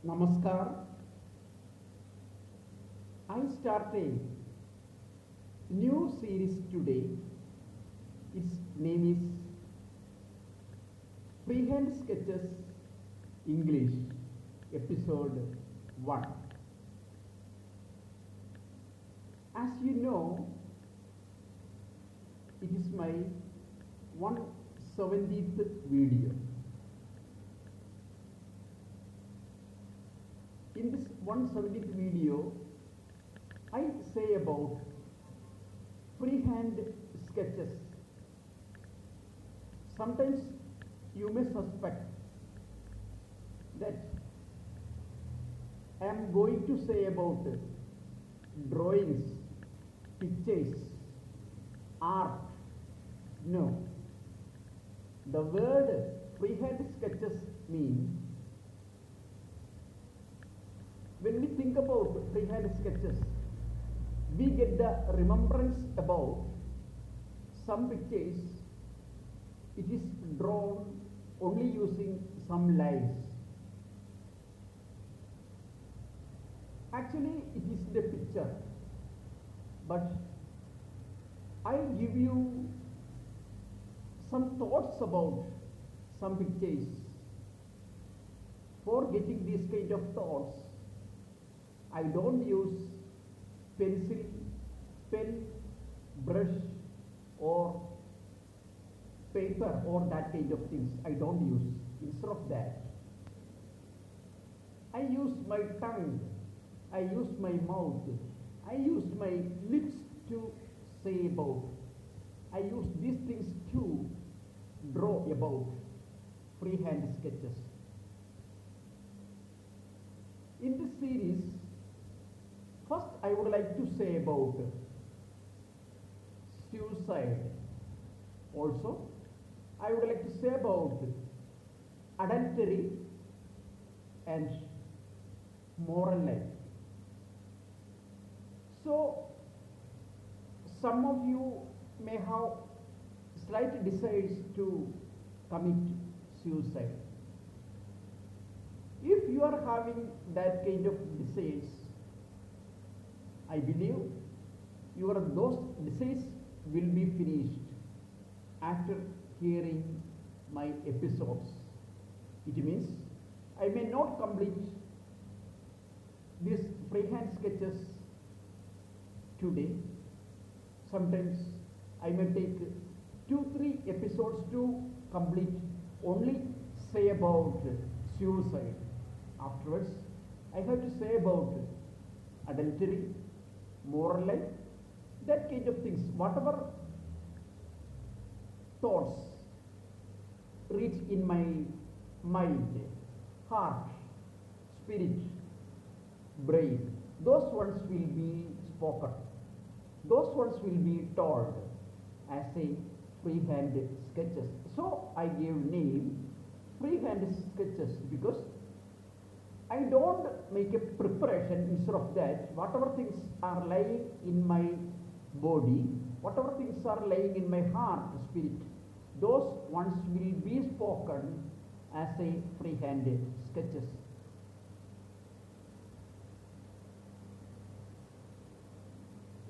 Namaskar. I start a new series today. Its name is Freehand Sketches English, episode 1. As you know, it is my 170th video. In this 170th video, I say about freehand sketches. Sometimes you may suspect that I am going to say about drawings, pictures, art. No. The word freehand sketches means, when we think about freehand sketches, we get the remembrance about some pictures. It is drawn only using some lines. Actually, it is the picture, but I give you some thoughts about some pictures. For getting these kind of thoughts, I don't use pencil, pen, brush or paper or that kind of things. I don't use. Instead of that, I use my tongue, I use my mouth, I use my lips to say about. I use these things to draw about freehand sketches. In this series, first I would like to say about suicide. Also, I would like to say about adultery and moral life. So, some of you may have slight desires to commit suicide. If you are having that kind of desires, I believe those desires will be finished after hearing my episodes. It means I may not complete these freehand sketches today. Sometimes I may take 2-3 episodes to complete only say about suicide. Afterwards, I have to say about adultery, moral life, that kind of things. Whatever thoughts reach in my mind, heart, spirit, brain, those ones will be spoken. Those ones will be told as a freehand sketches. So I gave name freehand sketches because I don't make a preparation. Instead of that, whatever things are lying in my body, whatever things are lying in my heart, spirit, those ones will be spoken as a freehand sketches.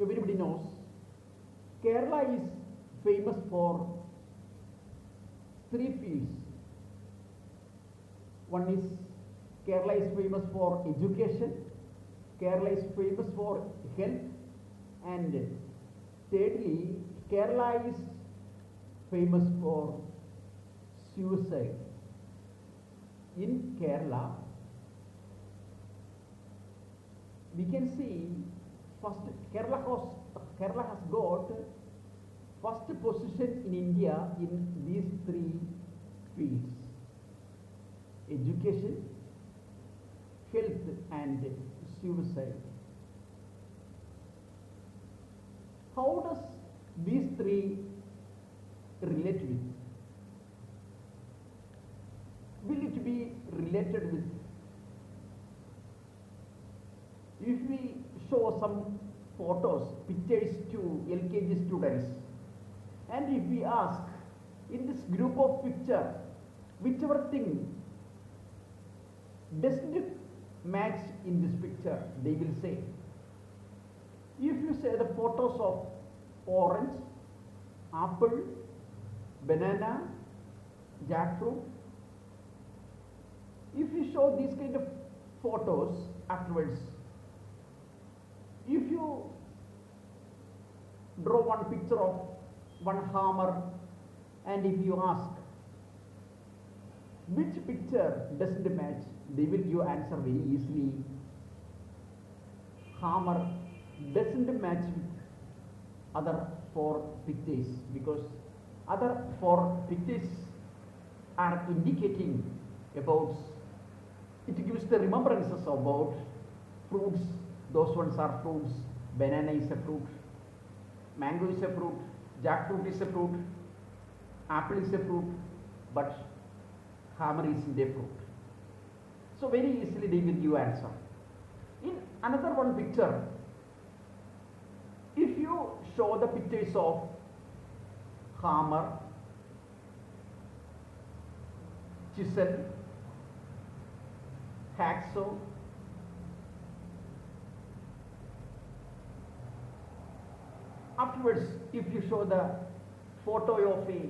Everybody knows Kerala is famous for 3 fields. One is Kerala is famous for education, Kerala is famous for health, and thirdly, Kerala is famous for suicide. In Kerala, we can see first Kerala has got first position in India in these 3 fields: education, health and suicide. How does these 3 relate with? Will it be related with? If we show some photos, pictures to LKG students, and if we ask in this group of picture, whichever thing doesn't match in this picture, they will say. If you say the photos of orange, apple, banana, jackfruit, if you show these kind of photos afterwards, if you draw one picture of one hammer, and if you ask which picture doesn't match, they will give answer very easily. Hammer doesn't match with other four pictures, because other four pictures are indicating about, it gives the remembrances about fruits. Those ones are fruits. Banana is a fruit, mango is a fruit, jackfruit is a fruit, apple is a fruit, but hammer isn't a fruit. So very easily they will give answer. In another one picture, if you show the pictures of hammer, chisel, hacksaw, afterwards if you show the photo of a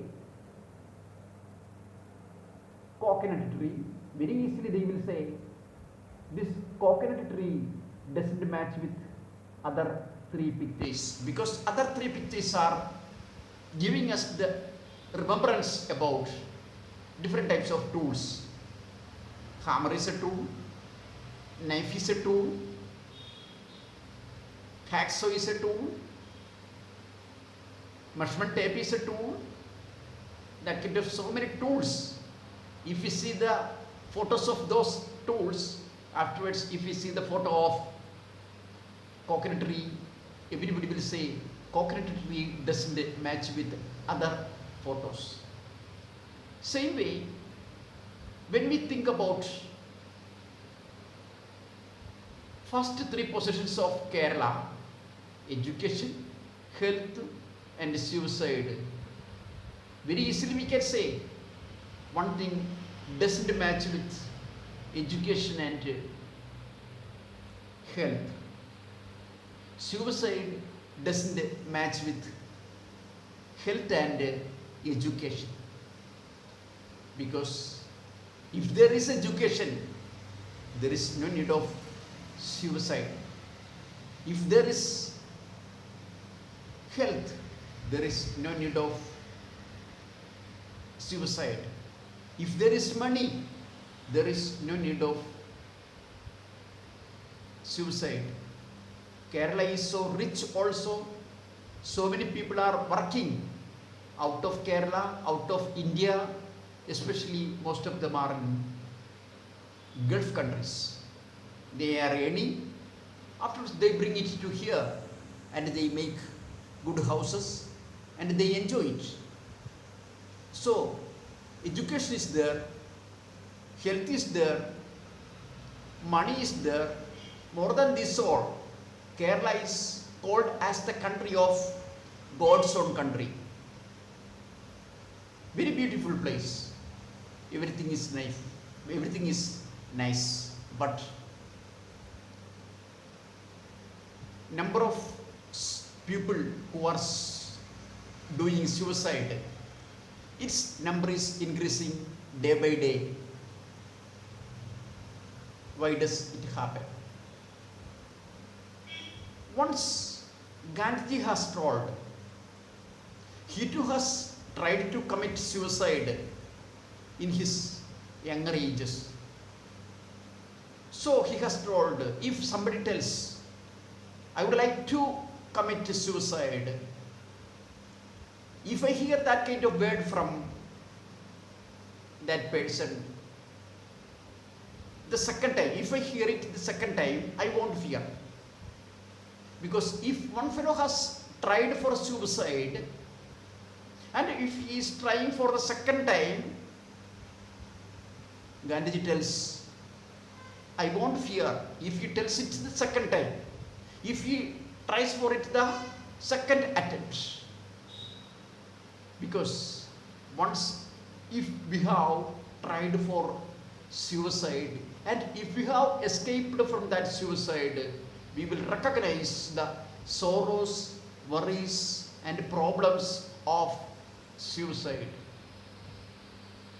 coconut tree, very easily they will say this coconut tree doesn't match with other three pictures, because other three pictures are giving us the remembrance about different types of tools. Hammer is a tool, knife is a tool, hacksaw is a tool, measurement tape is a tool. That kind of so many tools. If you see the photos of those tools, afterwards if you see the photo of coconut tree, everybody will say coconut tree doesn't match with other photos. Same way, when we think about first three positions of Kerala, education, health and suicide, very easily we can say one thing doesn't match with education and health. Suicide doesn't match with health and education, because if there is education, there is no need of suicide. If there is health, there is no need of suicide. If there is money, there is no need of suicide. Kerala is so rich also. So many people are working out of Kerala, out of India, especially most of them are in Gulf countries. They are earning, afterwards they bring it to here and they make good houses and they enjoy it. So education is there, health is there, money is there. More than this all, Kerala is called as the country of God's own country. Very beautiful place. Everything is nice. Everything is nice. But number of people who are doing suicide, its number is increasing day by day. Why does it happen? Once Gandhi has told, he too has tried to commit suicide in his younger ages. So he has told, if somebody tells, I would like to commit suicide, if I hear that kind of word from that person, the second time, if I hear it the second time, I won't fear. Because if one fellow has tried for suicide, and if he is trying for the second time, Gandhiji tells, I won't fear if he tells it the second time. If he tries for it the second attempt. Because once if we have tried for suicide, and if we have escaped from that suicide, we will recognize the sorrows, worries, and problems of suicide.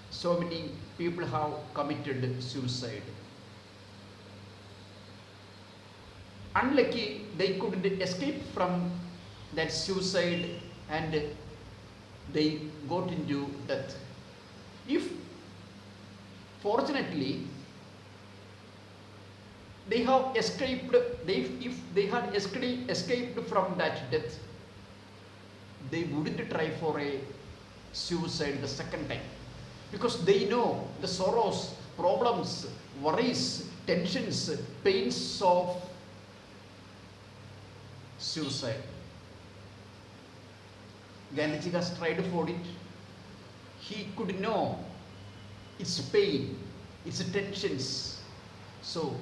So many people have committed suicide. Unlucky, they couldn't escape from that suicide and they got into death. If fortunately they have escaped, if they had escaped from that death, they wouldn't try for a suicide the second time, because they know the sorrows, problems, worries, tensions, pains of suicide. Gandhiji has tried for it. He could know its pain, its tensions. So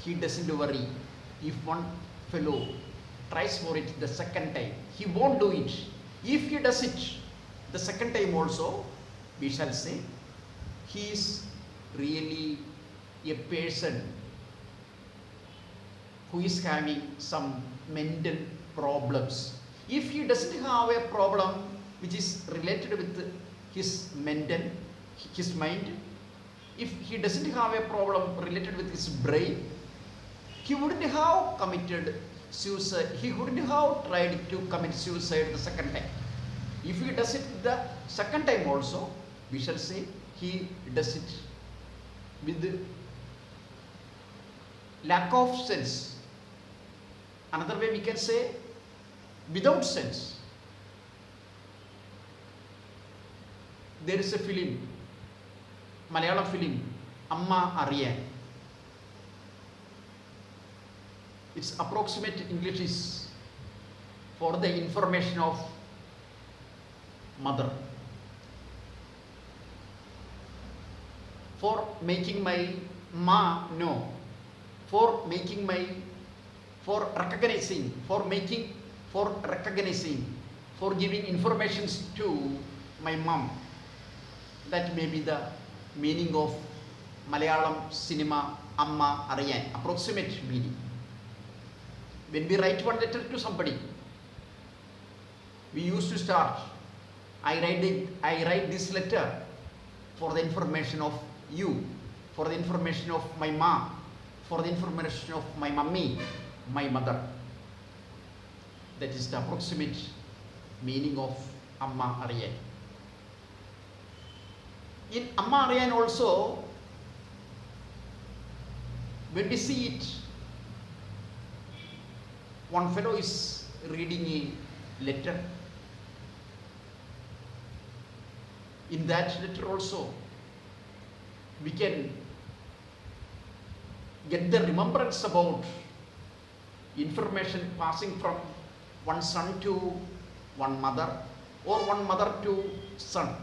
he doesn't worry. If one fellow tries for it the second time, he won't do it. If he does it the second time also, we shall say he is really a person who is having some mental problems. If he doesn't have a problem which is related with his his mind, if he doesn't have a problem related with his brain, he wouldn't have committed suicide. He wouldn't have tried to commit suicide the second time. If he does it the second time also, we shall say he does it with lack of sense. Another way we can say without sense. There is a film, Malayalam film, Amma Ariyan. Its approximate English is for the information of mother. For making my ma know, for making my, for recognizing, for recognizing, for giving informations to my mom. That may be the meaning of Malayalam cinema Amma Ariyan, approximate meaning. When we write one letter to somebody, we used to start, I write this letter for the information of you, for the information of my mom, for the information of my mummy, my mother. That is the approximate meaning of Amma Ariyan. In Amma Ariyan also, when we see it, one fellow is reading a letter. In that letter also, we can get the remembrance about information passing from one son to one mother, or one mother to son.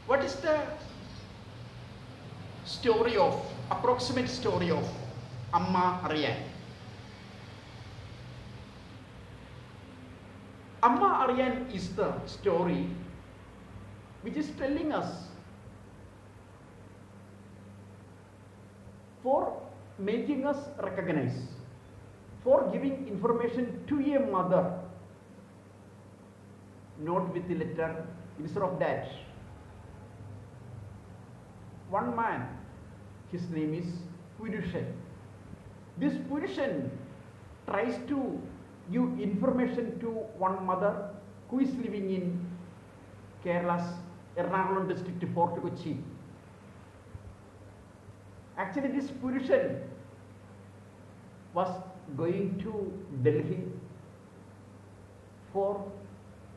What is the story of, approximate story of Amma Ariyan? Amma Ariyan is the story which is telling us for making us recognize, for giving information to a mother, not with the letter. Instead of that, one man, his name is Purushan. This Purushan tries to give information to one mother who is living in Kerala's Ernakulam district, Fort Kochi. Actually, this Purushan was going to Delhi for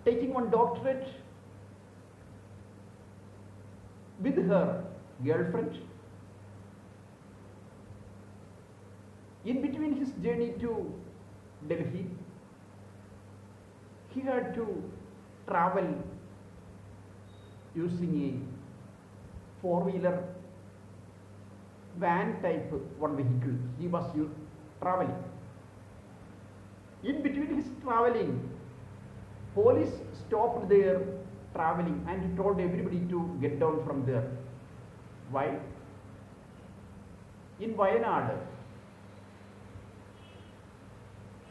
taking one doctorate with her girlfriend. In between his journey to Delhi, he had to travel using a four-wheeler van type one vehicle. He was traveling. In between his traveling, police stopped their traveling and told everybody to get down from there. Why? In Wayanad,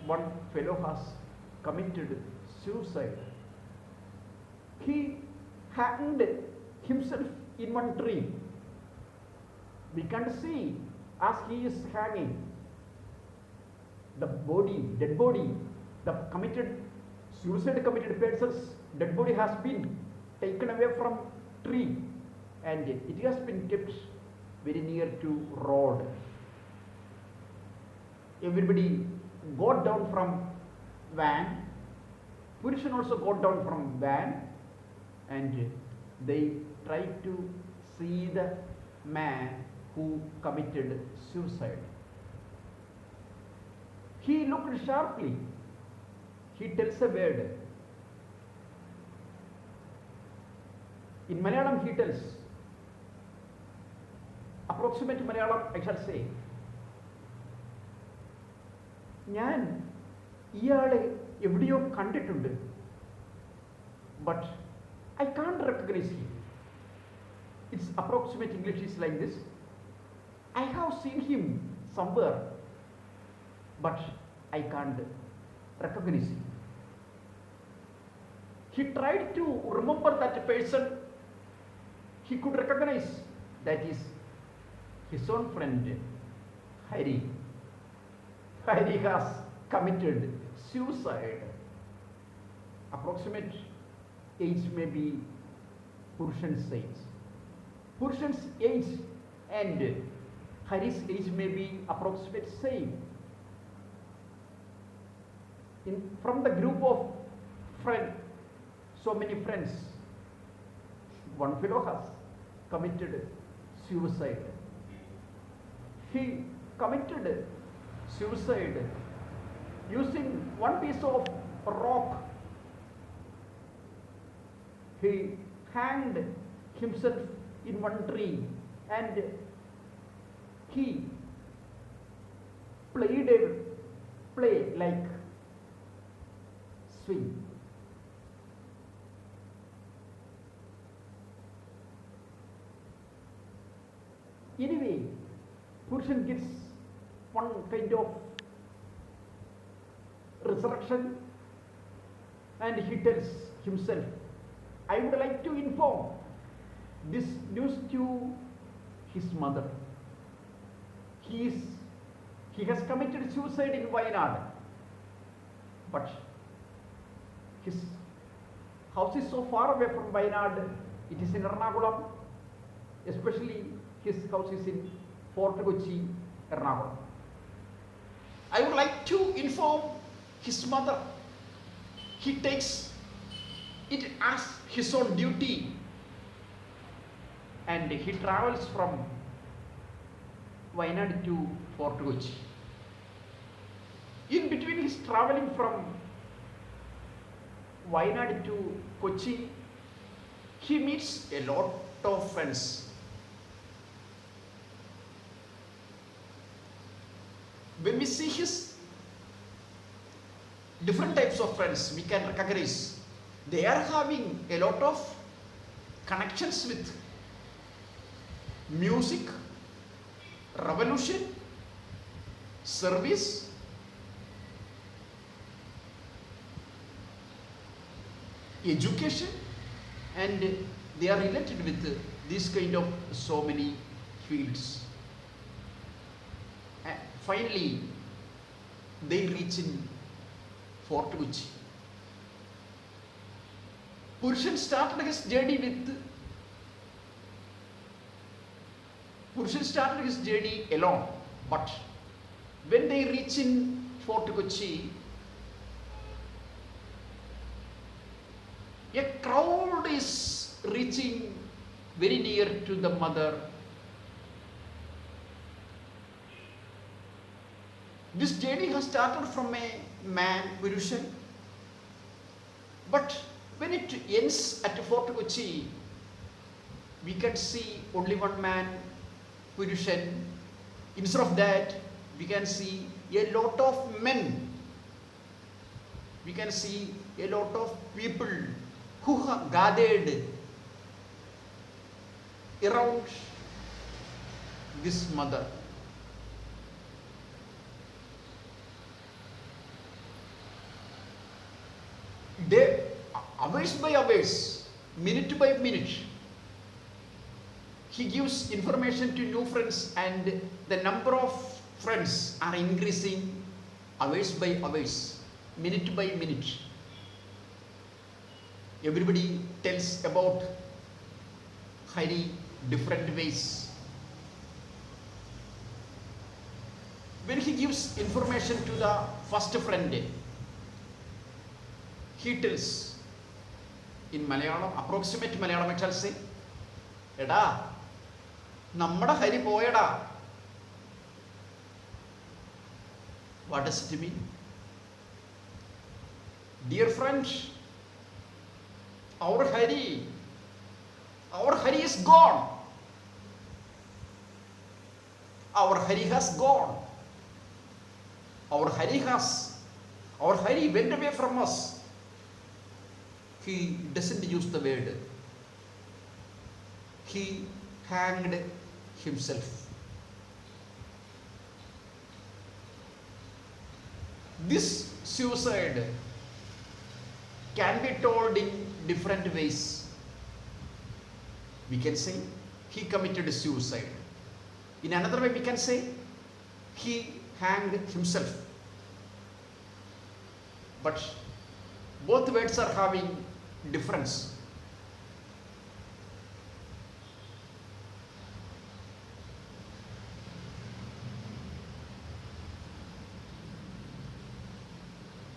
one fellow has committed suicide. He hanged himself in one tree. We can see as he is hanging, the body, dead body, the suicide committed person's dead body has been taken away from tree, and it has been kept very near to road. Everybody got down from van. Purushan also got down from van, and they tried to see the man who committed suicide. He looked sharply. He tells a word. In Malayalam he tells, approximate Malayalam I shall say, ഞാൻ ഇയാളെ എവിടെയോ കണ്ടിട്ടുണ്ട്, but I can't recognize him. Its approximate English is like this: I have seen him somewhere, but I can't recognize him. He tried to remember that person. He could recognize that is his own friend Hari. Hari has committed suicide. Approximate age may be Purushan's age. Purushan's age and Hari's age may be approximate same. From the group of friends, so many friends, one fellow has committed suicide. He committed suicide using one piece of rock. He hanged himself in one tree, and he played a play like swing. Anyway, Purushan gets one kind of resurrection, and he tells himself, I would like to inform this news to his mother. He has committed suicide in Wayanad, but his house is so far away from Wayanad. It is in Ernakulam, especially his house is in Fort Kochi, Ernakulam. I would like to inform his mother. He takes it as his own duty, and he travels from Wayanad to Fort Kochi. In between his traveling from Wayanad to Kochi, he meets a lot of friends. When we see his different types of friends, we can recognize they are having a lot of connections with music, revolution, service, education, and they are related with this kind of so many fields. And finally, they reach in Fort Kochi. Purushan started his journey alone, but when they reach in Fort Kochi, a crowd is reaching very near to the mother. This journey has started from a man, Purushan, but when it ends at Fort Kochi, we can see only one man, Purushan. Instead of that, we can see a lot of men. We can see a lot of people who have gathered around this mother. Day, hours by hours, minute by minute, he gives information to new friends, and the number of friends are increasing hours by hours, minute by minute. Everybody tells about Hari different ways. When he gives information to the first friend, he tells in Malayalam, approximate Malayalam, I shall say, Eda, Namada Hari Poeda. What does it mean? Dear friend, our Hari is gone. Our Hari has gone. Our Hari went away from us. He doesn't use the word. He hanged himself. This suicide can be told in different ways. We can say he committed suicide. In another way, we can say he hanged himself. But both words are having difference.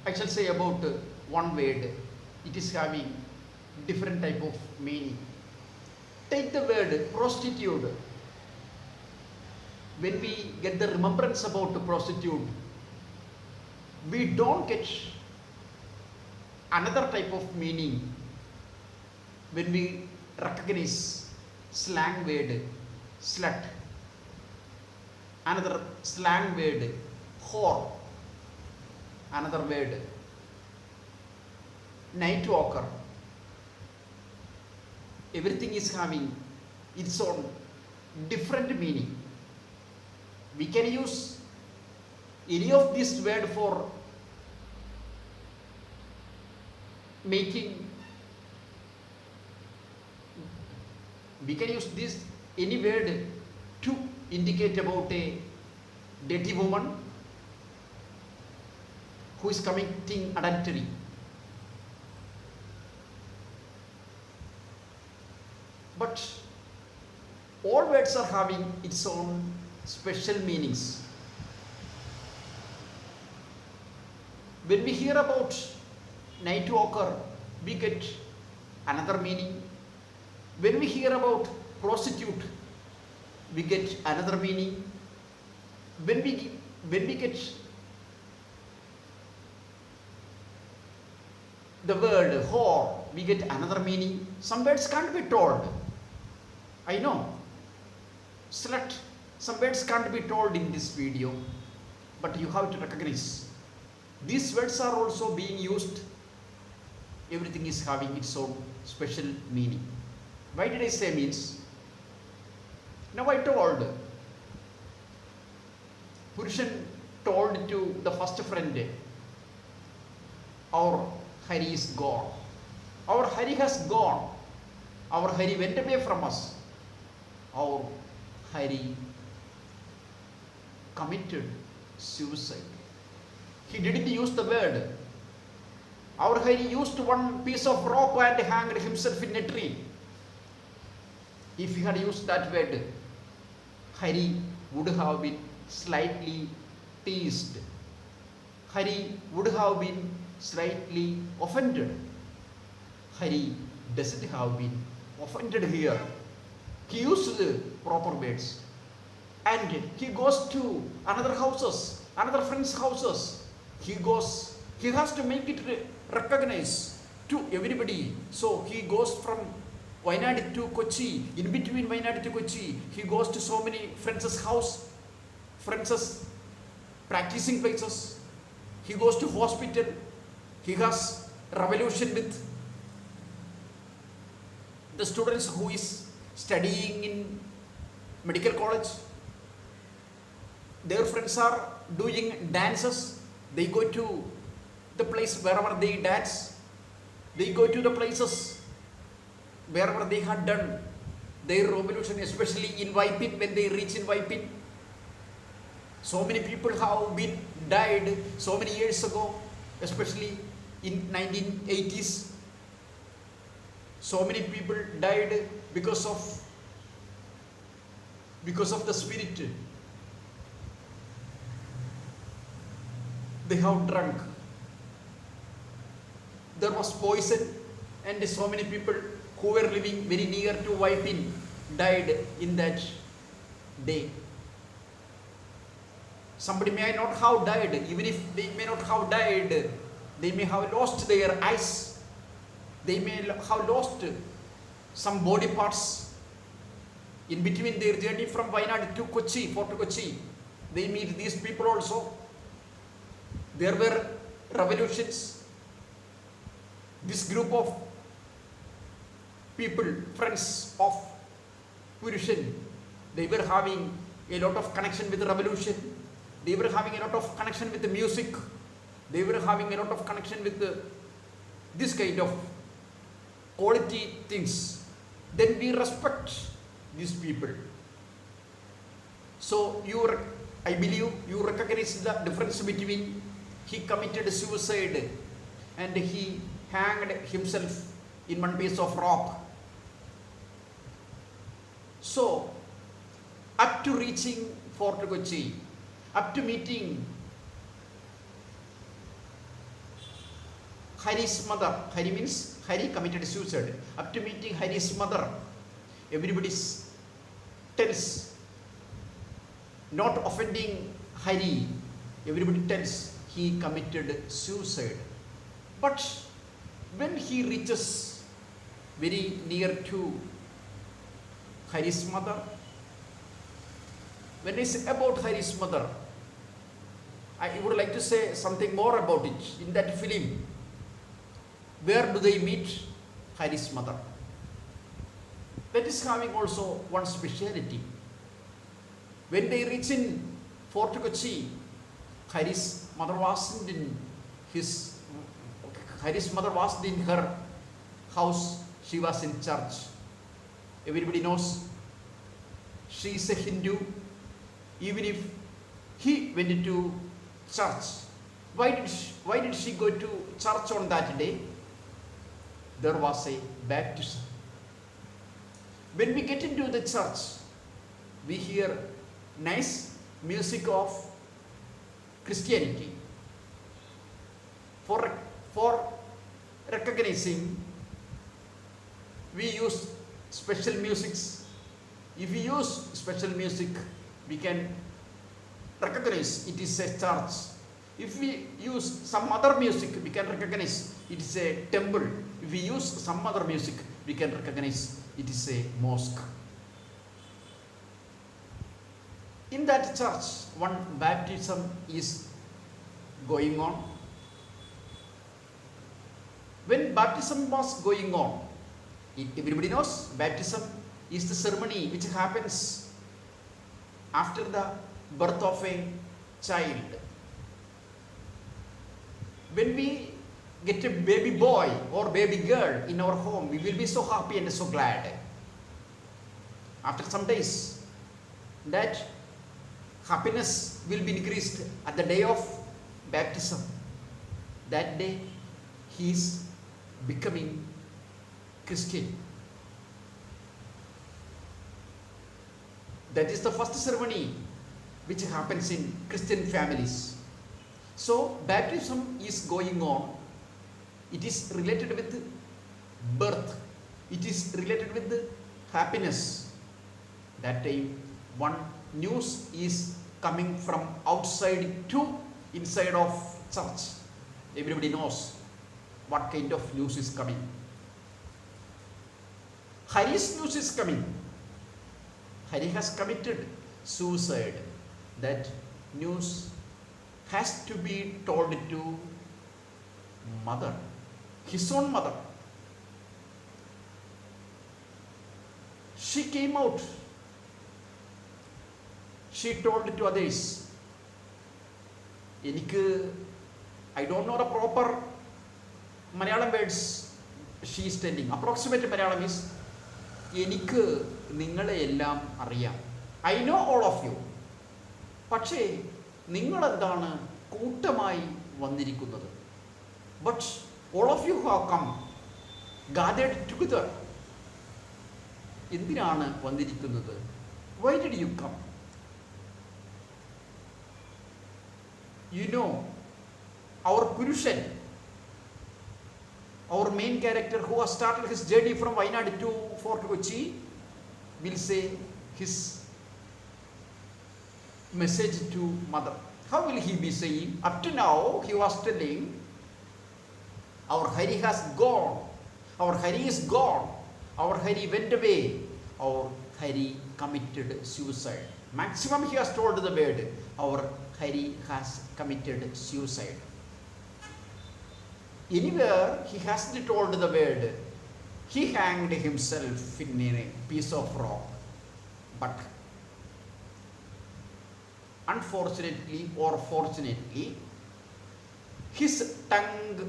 I shall say about one word. It is having different type of meaning. Take the word prostitute. When we get the remembrance about the prostitute, we don't get another type of meaning when we recognize slang word slut, another slang word whore, another word night walker. Everything is having its own different meaning. We can use any of this word for making, we can use this any word to indicate about a dirty woman who is committing adultery. But all words are having its own special meanings. When we hear about night walker, we get another meaning. When we hear about prostitute, we get another meaning. When we get the word whore, we get another meaning. Some words can't be told. I know. Slut, some words can't be told in this video, but you have to recognize. These words are also being used. Everything is having its own special meaning. Why did I say means? Now I told, Purushan told to the first friend, our Hari is gone. Our Hari has gone. Our Hari went away from us. Our Hari committed suicide. He didn't use the word. Our Hari used one piece of rope and hanged himself in a tree. If he had used that word, Hari would have been slightly teased. Hari would have been slightly offended. Hari doesn't have been offended here. He used the proper words. And he goes to another houses, another friend's houses. He has to make it recognize to everybody. So he goes from Wayanad to Kochi. In between Wayanad to Kochi, he goes to so many friends' house, friends' practicing places. He goes to hospital. He has revolution with the students who is studying in medical college. their friends are doing dances, they go to the place wherever they dance, they go to the places wherever they had done their revolution, especially in Vipin. When they reach in Vipin, so many people have been died so many years ago, especially in 1980s. So many people died because of the spirit they have drunk. There was poison, and so many people who were living very near to Vipin died in that day. Somebody may not have died. Even if they may not have died, they may have lost their eyes. They may have lost some body parts. In between their journey from Wayanad to Kochi, Fort Kochi, they meet these people also. There were revolutions. This group of people, friends of Purushan, they were having a lot of connection with the revolution. They were having a lot of connection with the music. They were having a lot of connection with this kind of quality things. Then we respect these people. So I believe you recognize the difference between he committed suicide and he hanged himself in one piece of rock. So, up to reaching Fort Kochi, up to meeting Hari's mother, Hari means Hari committed suicide. Up to meeting Hari's mother, everybody tells, not offending Hari, everybody tells he committed suicide. But when he reaches very near to Hari's mother, when I say about Hari's mother, I would like to say something more about it. In that film, where do they meet Hari's mother? That is having also one speciality. When they reach in Fort Kochi, Hari's mother wasn't in her house, she was in church. Everybody knows she is a Hindu. Even if he went to church, why did she go to church on that day? There was a baptism. When we get into the church, we hear nice music of Christianity. For recognizing, we use special musics. If we use special music, we can recognize it is a church. If we use some other music, we can recognize it is a temple. If we use some other music, we can recognize it is a mosque. In that church, one baptism is going on. When baptism was going on, everybody knows baptism is the ceremony which happens after the birth of a child. When we get a baby boy or baby girl in our home, we will be so happy and so glad. After some days, that happiness will be increased at the day of baptism. That day, he is becoming Christian. That is the first ceremony which happens in Christian families. So, baptism is going on. It is related with birth. It is related with happiness. That time, one news is coming from outside to inside of church. Everybody knows what kind of news is coming. Hari's news is coming. Hari has committed suicide. That news has to be told to mother, his own mother. She came out. She told to others, I don't know the proper Malayalam words she is telling. Approximate Malayalam is എനിക്ക് നിങ്ങളെ എല്ലാം അറിയാം. I know all of you. പക്ഷേ നിങ്ങളെന്താണ് കൂട്ടമായി വന്നിരിക്കുന്നത്? But all of you have come gathered together. എന്തിനാണ് വന്നിരിക്കുന്നത്? Why did you come? You know, our Purushan, our main character who has started his journey from Wayanad to Fort Kochi, will say his message to mother. How will he be saying? Up to now, he was telling, our Hari has gone, our Hari is gone, our Hari went away, our Hari committed suicide. Maximum he has told the word, our Hari has committed suicide. Anywhere he hasn't told the word, he hanged himself in a piece of rock. But unfortunately or fortunately, his tongue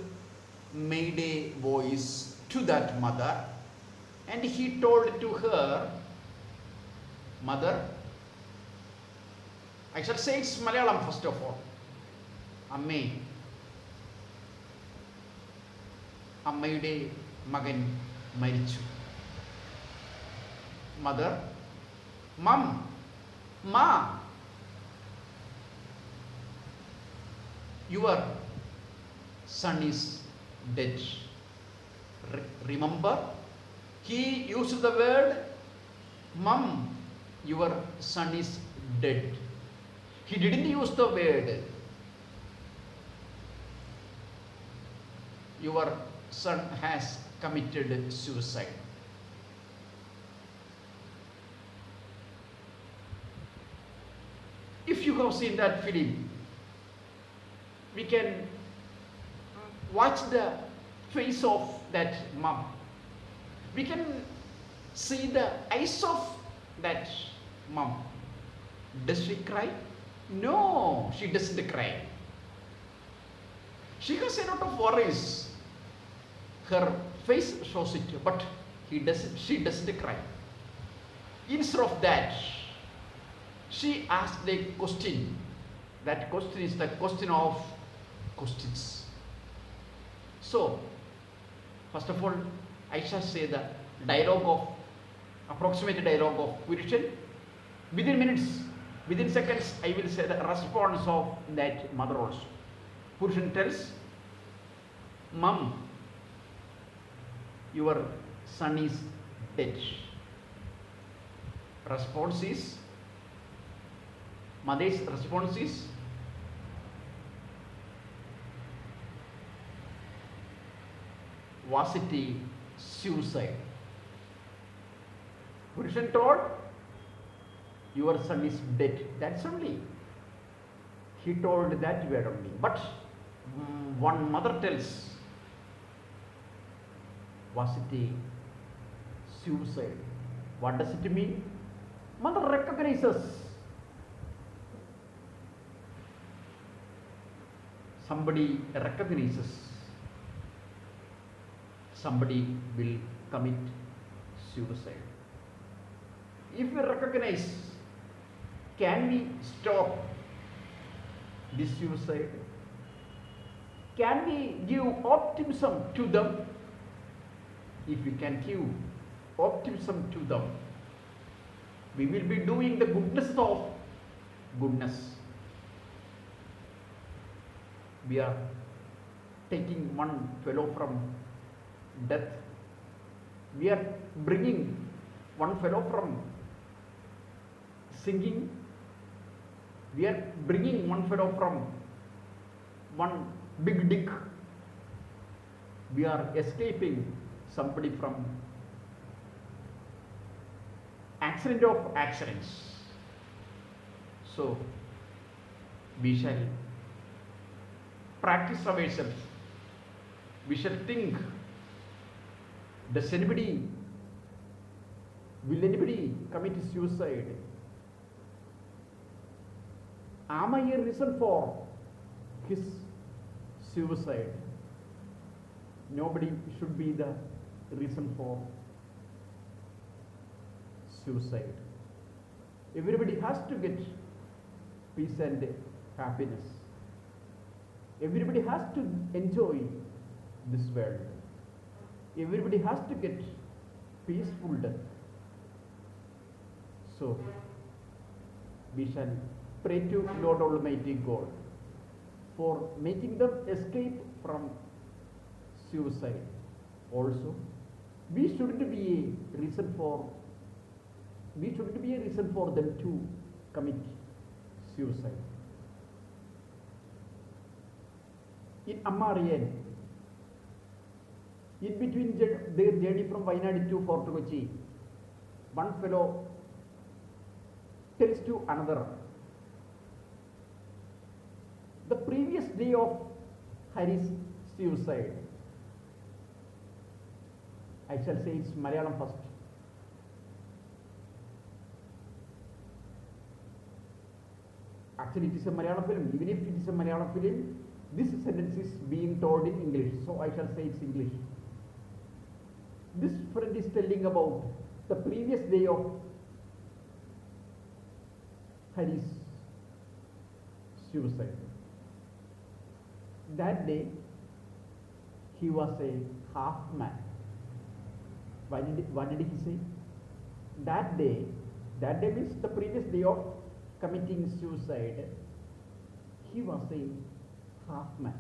made a voice to that mother, and he told to her, mother, I shall say it's Malayalam first of all, അമ്മേ, അമ്മയുടെ മകൻ മരിച്ചു. Mother, മം, മാ, your son is dead. Remember, he used the word, mum, your son is dead. He didn't use the word, your son has committed suicide. If you have seen that film, we can watch the face of that mom. We can see the eyes of that mom. Does she cry? No, she doesn't cry. She has a lot of worries. Her face shows it, but she doesn't cry. Instead of that, she asked a question. That question is the question of questions. So, first of all, I shall say the approximate dialogue of Purushan. Within minutes, within seconds, I will say the response of that mother also. Purushan tells, Mom, your son is dead. Mother's response is, was it a suicide? Purushan told, your son is dead. That's only. He told that word only. But one mother tells, was it a suicide? What does it mean? Mother recognizes. Somebody recognizes. Somebody will commit suicide. If we recognize, can we stop this suicide? Can we give optimism to them? If we can give optimism to them, we will be doing the goodness of goodness. We are taking one fellow from death. We are bringing one fellow from singing. We are bringing one fellow from one big dick. We are escaping somebody from accident of accidents. So we shall practice ourselves. We shall think, will anybody commit suicide? Am I a reason for his suicide. Nobody should be the reason for suicide. Everybody has to get peace and happiness. Everybody has to enjoy this world. Everybody has to get peaceful death. So, we shall pray to Lord Almighty God for making them escape from suicide. Also, we shouldn't be a reason for them to commit suicide. In Amma Ariyan, in between their journey from Wayanad to Fort Kochi, one fellow tells to another, the previous day of Hari's suicide, I shall say it's Malayalam first. Actually, it is a Malayalam film. Even if it is a Malayalam film, this sentence is being told in English, so I shall say it's English. This friend is telling about the previous day of Hari's suicide. That day, he was a half man. What did he say? That day means the previous day of committing suicide, he was a half man.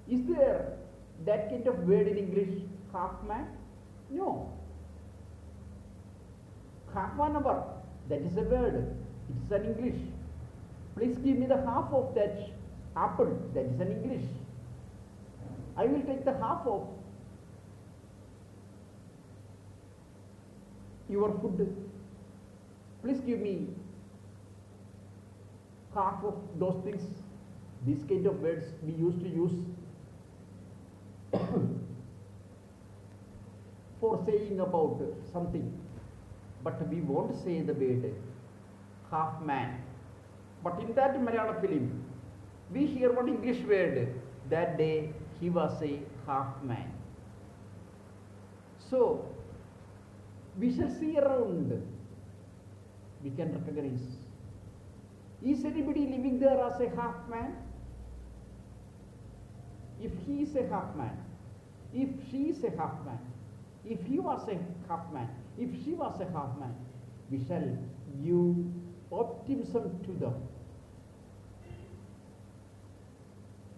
Is there that kind of word in English, half man? No. Half an hour, that is a word. It is an English. Please give me the half of that apple, that is an English. I will take the half of your food. Please give me half of those things. These kind of words we used to use for saying about something, but we won't say the word half man. But in that Malayalam film, we hear one English word. That day he was a half man. So we shall see around. We can recognize. Is anybody living there as a half man? If he is a half man, if she is a half man, if he was a half man, if she was a half man, we shall give optimism to them.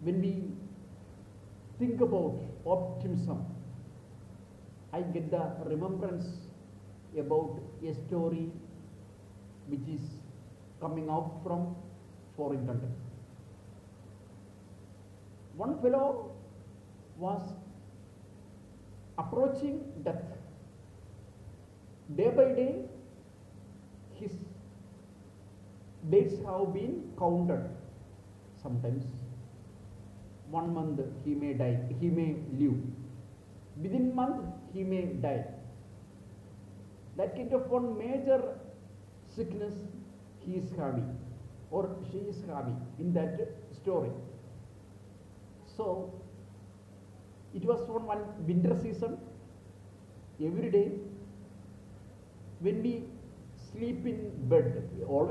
When we think about optimism, I get the remembrance about a story which is coming out from foreign country. One fellow was approaching death. Day by day, his days have been counted. Sometimes 1 month he may die, he may live. Within month he may die. That kind of one major sickness he is having or she is having in that story. So it was on one winter season. Every day when we sleep in bed, always